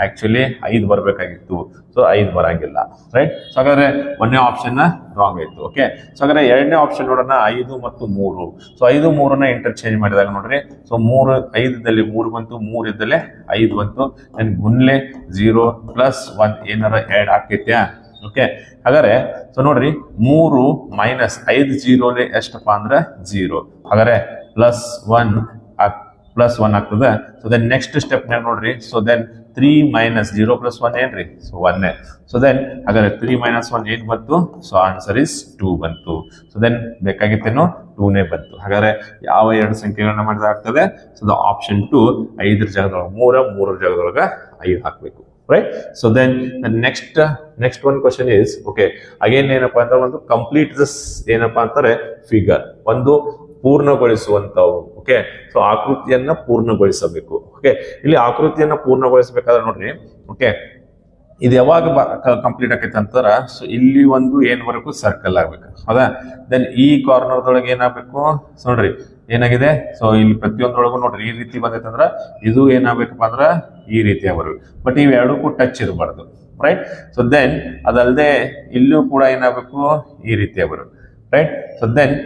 ಆಕ್ಚುಲಿ 5 ಬರ್ಬೇಕಾಗಿತ್ತು, ಸೊ 5 ಬರಂಗಿಲ್ಲ, ರೈಟ್. ಸೊ ಹಾಗಾದ್ರೆ ಒಂದನೇ ಆಪ್ಷನ್ ರಾಂಗ್ ಆಯ್ತು. ಓಕೆ, ಸೊ ಹಾಗಾದ್ರೆ ಎರಡನೇ ಆಪ್ಷನ್ ನೋಡೋಣ, 5 ಮತ್ತು 3. ಸೊ 5, 3ನ ಇಂಟರ್ಚೇಂಜ್ ಮಾಡಿದಾಗ ನೋಡ್ರಿ, ಸೊ 3 5 ಇದ್ದಲ್ಲಿ 3 ಬಂತು, 3 ಇದ್ದಲ್ಲಿ 5 ಬಂತು, ದೆನ್ ಗುನ್ಲೆ 0 ಪ್ಲಸ್ 1 ಏನಾರ ಆ್ಯಡ್ ಆಗ್ತೈತ್ಯಾ. ಓಕೆ, ಹಾಗಾದ್ರೆ ಸೊ ನೋಡ್ರಿ 3 - 5 0 ಎಷ್ಟಪ್ಪ ಅಂದ್ರೆ 0. ಹಾಗಾದ್ರೆ ಪ್ಲಸ್ 1 ಆಗ್ತದೆ. ಸೊ ದೆನ್ ನೆಕ್ಸ್ಟ್ ಸ್ಟೆಪ್ನಾಗ ನೋಡ್ರಿ, ಸೊ ದೆನ್ 3 - 0 ಪ್ಲಸ್ 1 ಏನ್ರಿ, ಸೊ 1. ಸೊ ದೆನ್ ಹಾಗಾದ್ರೆ 3 - 1 ಏನ್ ಬಂತು, ಸೊ ಆನ್ಸರ್ ಇಸ್ 2 ಬಂತು. ಸೊ ದೆನ್ ಬೇಕಾಗಿತ್ತೇನು 2ನೇ ಬಂತು. ಹಾಗಾದ್ರೆ ಯಾವ ಎರಡು ಸಂಖ್ಯೆಗಳನ್ನ ಮಾಡಿದಾಗ ಆಗ್ತದೆ, ಸೊ ದ ಆಪ್ಷನ್ 2 5 ಜಾಗದೊಳಗೆ 3 ಜಾಗದೊಳಗೆ 5 ಹಾಕ್ಬೇಕು, right. So then next one question is, okay, again ಏನಪ್ಪಾ ಅಂದ್ರೆ ಒಂದು ಕಂಪ್ಲೀಟ್ ದಿಸ್ ಏನಪ್ಪಾ ಅಂತಾರೆ ಫಿಗರ್, ಒಂದು ಪೂರ್ಣಗೊಳಿಸುವಂತವು. ಓಕೆ, ಸೊ ಆಕೃತಿಯನ್ನ ಪೂರ್ಣಗೊಳಿಸಬೇಕು. ಓಕೆ, ಇಲ್ಲಿ ಆಕೃತಿಯನ್ನ ಪೂರ್ಣಗೊಳಿಸಬೇಕಾದ್ರೆ ನೋಡ್ರಿ, ಓಕೆ, ಇದು ಯಾವಾಗ ಕಂಪ್ಲೀಟ್ ಆಕೈತೆ ಅಂತಾರ, ಸೊ ಇಲ್ಲಿ ಒಂದು ಏನ್ವರೆಗೂ ಸರ್ಕಲ್ ಆಗ್ಬೇಕು, ಹೌದಾ. ದೆನ್ ಈ ಕಾರ್ನರ್ದೊಳಗೆ ಏನಾಗಬೇಕು, ಸೊ ನೋಡ್ರಿ ಏನಾಗಿದೆ, ಸೊ ಇಲ್ಲಿ ಪ್ರತಿಯೊಂದ್ರೊಳಗೂ ನೋಡ್ರಿ ಈ ರೀತಿ ಬಂದೈತೆ ಅಂದ್ರ ಇದು ಏನಾಗಬೇಕಪ್ಪ ಅಂದ್ರ ಈ ರೀತಿ ಬರ್ಬೇಕು. ಬಟ್ ಇವೆರಡಕ್ಕೂ ಟಚ್ ಇರಬಾರ್ದು, ರೈಟ್. ಸೊ ದೆನ್ ಅದಲ್ಲದೆ ಇಲ್ಲೂ ಕೂಡ ಏನಾಗಬೇಕು ಈ ರೀತಿ ಬರ್ಬೇಕು, ರೈಟ್. ಸೊ ದೆನ್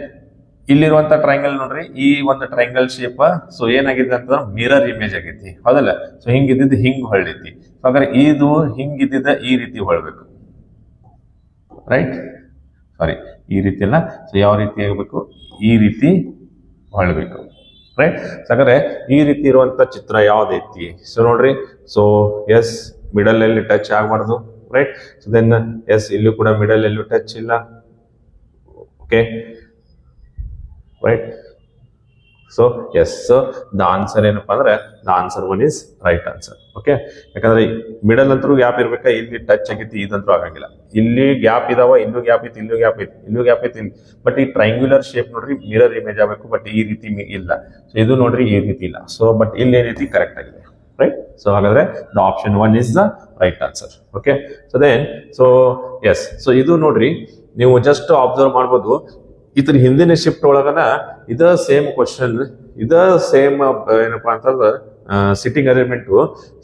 ಇಲ್ಲಿರುವಂತ ಟ್ರಯಾಂಗಲ್ ನೋಡ್ರಿ, ಈ ಒಂದು ಟ್ರಯಾಂಗಲ್ ಶೇಪ್, ಸೊ ಏನಾಗಿದೆ ಅಂತಂದ್ರೆ ಮಿರರ್ ಇಮೇಜ್ ಆಗೈತಿ, ಹೌದಲ್ಲ. ಸೊ ಹಿಂಗಿದ್ದಿದ್ದು ಹಿಂಗ್ ಹೊಳ್ದೈತಿ. ಸೊ ಹಾಗಾದ್ರೆ ಇದು ಹಿಂಗಿದ್ದಿದ್ದ ಈ ರೀತಿ ಹೊಳ್ಬೇಕು, ರೈಟ್. ಸಾರಿ, ಈ ರೀತಿ ಅಲ್ಲ, ಸೊ ಯಾವ ರೀತಿ ಆಗಬೇಕು, ಈ ರೀತಿ ಹೊಳ್ಬೇಕು, ರೈಟ್. ಹಾಗಾದ್ರೆ ಈ ರೀತಿ ಇರುವಂತ ಚಿತ್ರ ಯಾವ್ದೈತಿ, ಸೊ ನೋಡ್ರಿ, ಸೊ ಎಸ್ ಮಿಡಲ್ ಅಲ್ಲಿ ಟಚ್ ಆಗಬಾರ್ದು, ರೈಟ್. ಸೊ ದೆನ್ ಎಸ್ ಇಲ್ಲೂ ಕೂಡ ಮಿಡಲ್ ಎಲ್ಲೂ ಟಚ್ ಇಲ್ಲ, okay, right. So yes, so the answer ಏನಪ್ಪಾ ಅಂದ್ರೆ the answer 1 is right answer. Okay, ಯಾಕಂದ್ರೆ ಮಿಡಲ್ ಅಂತರೂ ಗ್ಯಾಪ್ ಇರ್ಬೇಕಾ, ಇಲ್ಲಿ ಟಚ್ ಆಗೈತಿ, ಇದಂತರೂ ಆಗಂಗಿಲ್ಲ. ಇಲ್ಲಿ ಗ್ಯಾಪ್ ಇದಾವ, ಇಲ್ಲೂ ಗ್ಯಾಪ್ ಐತಿ, ಇಲ್ಲೂ ಗ್ಯಾಪ್ ಐತಿ, ಇಲ್ಲೂ ಗ್ಯಾಪ್ ಐತಿ, ಇಲ್ಲಿ. ಬಟ್ ಈ ಟ್ರಯಾಂಗ್ಯುಲರ್ ಶೇಪ್ ನೋಡ್ರಿ ಮಿರರ್ ಇಮೇಜ್ ಆಗಬೇಕು, ಬಟ್ ಈ ರೀತಿ ಇಲ್ಲ. ಸೊ ಇದು ನೋಡ್ರಿ ಈ ರೀತಿ ಇಲ್ಲ, ಸೊ ಬಟ್ ಇಲ್ಲಿ ಈ ರೀತಿ ಕರೆಕ್ಟ್ ಆಗಿದೆ, ರೈಟ್. ಸೊ ಹಾಗಾದ್ರೆ the option 1 is the right answer. Okay, so then so yes, so ಇದು ನೋಡ್ರಿ ನೀವು ಜಸ್ಟ್ ಅಬ್ಸರ್ವ್ ಮಾಡ್ಬೋದು. ಇದ್ರ ಹಿಂದಿನ ಶಿಫ್ಟ್ ಒಳಗನ ಇದ ಸೇಮ್ ಕ್ವಶನ್, ಇದ ಸೇಮ್ ಏನಪ್ಪಾ ಅಂತಂದ್ರೆ ಸಿಟ್ಟಿಂಗ್ ಅರೇಂಜ್ಮೆಂಟ್.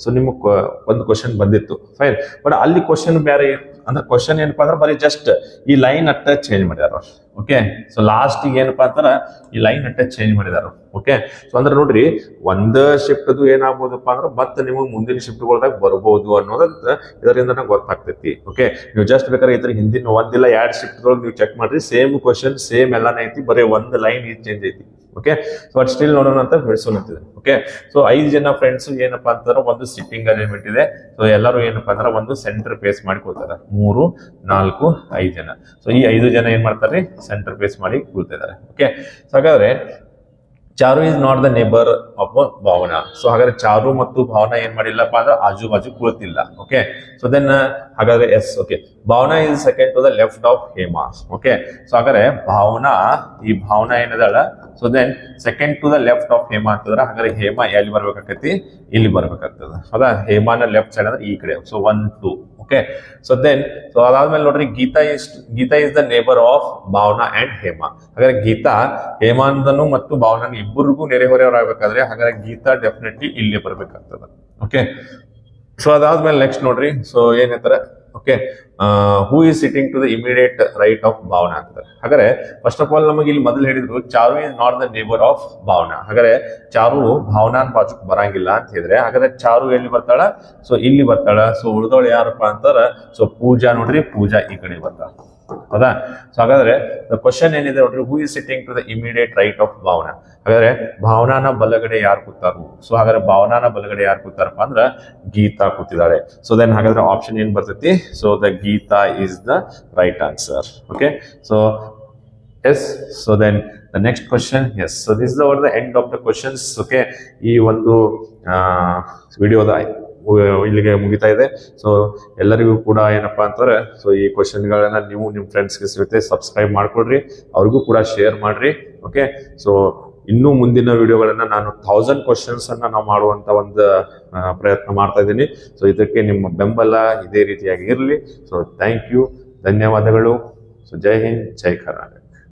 ಸೊ ನಿಮಗೆ ಒಂದು ಕ್ವಶನ್ ಬಂದಿತ್ತು, ಫೈನ್. ಬಟ್ ಅಲ್ಲಿ ಕ್ವಶನ್ ಬೇರೆ, ಅಂದ್ರೆ ಕ್ವಶನ್ ಏನಪ್ಪಾ ಅಂದ್ರೆ ಬರೀ ಜಸ್ಟ್ ಈ ಲೈನ್ ಅಟ್ಟ ಚೇಂಜ್ ಮಾಡ್ಯಾರ. ಓಕೆ, ಸೊ ಲಾಸ್ಟಿಗೆ ಏನಪ್ಪಾ ಅಂತಾರ ಈ ಲೈನ್ ಅಟ್ಟ ಚೇಂಜ್ ಮಾಡಿದಾರ. ಓಕೆ, ಸೊ ಅಂದ್ರೆ ನೋಡ್ರಿ ಒಂದ್ ಶಿಫ್ಟ್ ಅದು ಏನಾಗ್ಬೋದಪ್ಪ ಅಂದ್ರೆ ಮತ್ತೆ ನಿಮಗೆ ಮುಂದಿನ ಶಿಫ್ಟ್ಗಳ್ದಾಗ ಬರ್ಬೋದು ಅನ್ನೋದಂತ ಇದರಿಂದ ನಂಗೆ ಗೊತ್ತಾಗ್ತೈತಿ. ಓಕೆ, ನೀವು ಜಸ್ಟ್ ಬೇಕಾದ್ರೆ ಇದ್ರ ಹಿಂದಿನ ಒಂದಿಲ್ಲ 2 ಶಿಫ್ಟ್ದೊಳಗೆ ನೀವು ಚೆಕ್ ಮಾಡ್ರಿ, ಸೇಮ್ ಕ್ವಶನ್ ಸೇಮ್ ಎಲ್ಲಾನ ಐತಿ, ಬರೀ ಒಂದು ಲೈನ್ ಚೇಂಜ್ ಐತಿ. ಓಕೆ, ಸೊ ಬಟ್ ಸ್ಟಿಲ್ ನೋಡೋಣ ಅಂತ ಬಿಡಿಸೋಣಂತಿದೆ. ಓಕೆ, ಸೊ 5 ಜನ ಫ್ರೆಂಡ್ಸ್ ಏನಪ್ಪಾ ಅಂತಂದ್ರೆ ಒಂದು ಸಿಟ್ಟಿಂಗ್ ಅರೇಂಜ್ಮೆಂಟ್ ಇದೆ. ಸೊ ಎಲ್ಲರೂ ಏನಪ್ಪಾ ಅಂದ್ರೆ ಒಂದು ಸೆಂಟರ್ ಫೇಸ್ ಮಾಡಿ ಕೂತಾರೆ, 3 4 5 ಜನ. ಸೊ ಈ 5 ಜನ ಏನ್ ಮಾಡ್ತಾರೆ, ಸೆಂಟರ್ ಫೇಸ್ ಮಾಡಿ ಕೂಳ್ತಿದ್ದಾರೆ. ಓಕೆ, ಸೊ ಹಾಗಾದ್ರೆ Charu is not the neighbour of Bhavana. So ಹಾಗಾದ್ರೆ ಚಾರು ಮತ್ತು ಭಾವನಾ ಏನ್ ಮಾಡಿಲ್ಲಪ್ಪ ಅಂದ್ರೆ ಆಜು ಬಾಜು ಕುಳಿತಿಲ್ಲ. ಓಕೆ, ಸೊ ದೆನ್ ಹಾಗಾದ್ರೆ yes, okay, Bhavana is second to the left of Hema. Okay, so ಹಾಗಾದ್ರೆ ಈ ಭಾವನಾ ಏನದಾಳ, so then second to the left of Hema ಅಂತಂದ್ರೆ ಹಾಗಾದ್ರೆ ಹೇಮಾ ಎಲ್ಲಿ ಬರ್ಬೇಕಾಗತಿ, ಇಲ್ಲಿ ಬರ್ಬೇಕಾಗ್ತದೆ, ಹೌದಾ. ಹೇಮಾನ ಲೆಫ್ಟ್ ಸೈಡ್ ಅಂದ್ರೆ ಈ ಕಡೆ, so 1 2. Okay, so then so ಅದಾದ್ಮೇಲೆ ನೋಡ್ರಿ Geetha is the neighbour of Bhavana and Hema. ಹಾಗಾದ್ರೆ ಗೀತಾ ಹೇಮಾನಂದನು ಮತ್ತು ಭಾವನಾ ಇಬ್ಬರಿಗೂ ನೆರೆಹೊರೆಯವರಾಗಬೇಕಾದ್ರೆ ಹಾಗಾದ್ರೆ ಗೀತಾ ಡೆಫಿನೆಟ್ಲಿ ಇಲ್ಲಿ ಬರ್ಬೇಕಾಗ್ತದೆ. ಓಕೆ, ಸೊ ಅದಾದ್ಮೇಲೆ ನೆಕ್ಸ್ಟ್ ನೋಡ್ರಿ, ಸೊ ಏನ್ ಹೇಳ್ತಾರೆ, okay, who is sitting to the immediate right of Bhavana ಅಂತಾರೆ. ಹಾಗಾದ್ರೆ ಫಸ್ಟ್ ಆಫ್ ಆಲ್ ನಮಗೆ ಇಲ್ಲಿ ಮೊದಲು ಹೇಳಿದ್ರು Charu is not the neighbour of Bhavana. ಹಾಗಾದ್ರೆ ಚಾರು ಭಾವನಾನ್ ಬಾಜುಕ್ ಬರಂಗಿಲ್ಲ ಅಂತ ಹೇಳಿದ್ರೆ ಹಾಗಾದ್ರೆ ಚಾರು ಎಲ್ಲಿ ಬರ್ತಾಳ, ಸೊ ಇಲ್ಲಿ ಬರ್ತಾಳ. ಸೊ ಉಳಿದವಳು ಯಾರಪ್ಪ ಅಂತಾರ, ಸೊ ಪೂಜಾ ನೋಡ್ರಿ, ಪೂಜಾ ಈ ಕಡೆ ಬರ್ತಾಳ. ಹೌದಾ? ಸೊ ಹಾಗಾದ್ರೆ ಕ್ವಶನ್ ಏನಿದೆ ನೋಡ್ರಿ, who is sitting to the immediate right of Bhavana? ಹಾಗಾದ್ರೆ ಭಾವನಾನ ಬಲಗಡೆ ಯಾರು ಕೂತಾರು? ಸೊ ಹಾಗಾದ್ರೆ ಭಾವನಾನ ಬಲಗಡೆ ಯಾರು ಕೂತಾರಪ್ಪ ಅಂದ್ರ ಗೀತಾ ಕೂತಿದ್ದಾಳೆ. ಸೊ ದೆನ್ ಹಾಗಾದ್ರೆ ಆಪ್ಷನ್ ಏನ್ ಬರ್ತೈತಿ? So the Geetha is the right answer. Okay, so yes, so then the next question. Yes, so this over the end of the questions. Okay, ಈ ಒಂದು ವಿಡಿಯೋದ ಇಲ್ಲಿಗೆ ಮುಗಿತಾ ಇದೆ. ಸೊ ಎಲ್ಲರಿಗೂ ಕೂಡ ಏನಪ್ಪಾ ಅಂತಾರೆ, ಸೊ ಈ ಕ್ವಶನ್ಗಳನ್ನ ನೀವು ನಿಮ್ಮ ಫ್ರೆಂಡ್ಸ್ಗೆ ಸಿಗುತ್ತೆ ಸಬ್ಸ್ಕ್ರೈಬ್ ಮಾಡ್ಕೊಡ್ರಿ, ಅವ್ರಿಗೂ ಕೂಡ ಶೇರ್ ಮಾಡ್ರಿ. ಓಕೆ, ಸೊ ಇನ್ನೂ ಮುಂದಿನ ವಿಡಿಯೋಗಳನ್ನ ನಾನು 1000 ಕ್ವಶನ್ಸ್ ಅನ್ನ ನಾವು ಮಾಡುವಂತ ಒಂದು ಪ್ರಯತ್ನ ಮಾಡ್ತಾ ಇದ್ದೀನಿ. ಸೊ ಇದಕ್ಕೆ ನಿಮ್ಮ ಬೆಂಬಲ ಇದೇ ರೀತಿಯಾಗಿ ಇರಲಿ. ಸೊ ಥ್ಯಾಂಕ್ ಯು, ಧನ್ಯವಾದಗಳು. ಸೊ ಜೈ ಹಿಂದ್, ಜೈ ಕರ್ನಾಟಕ.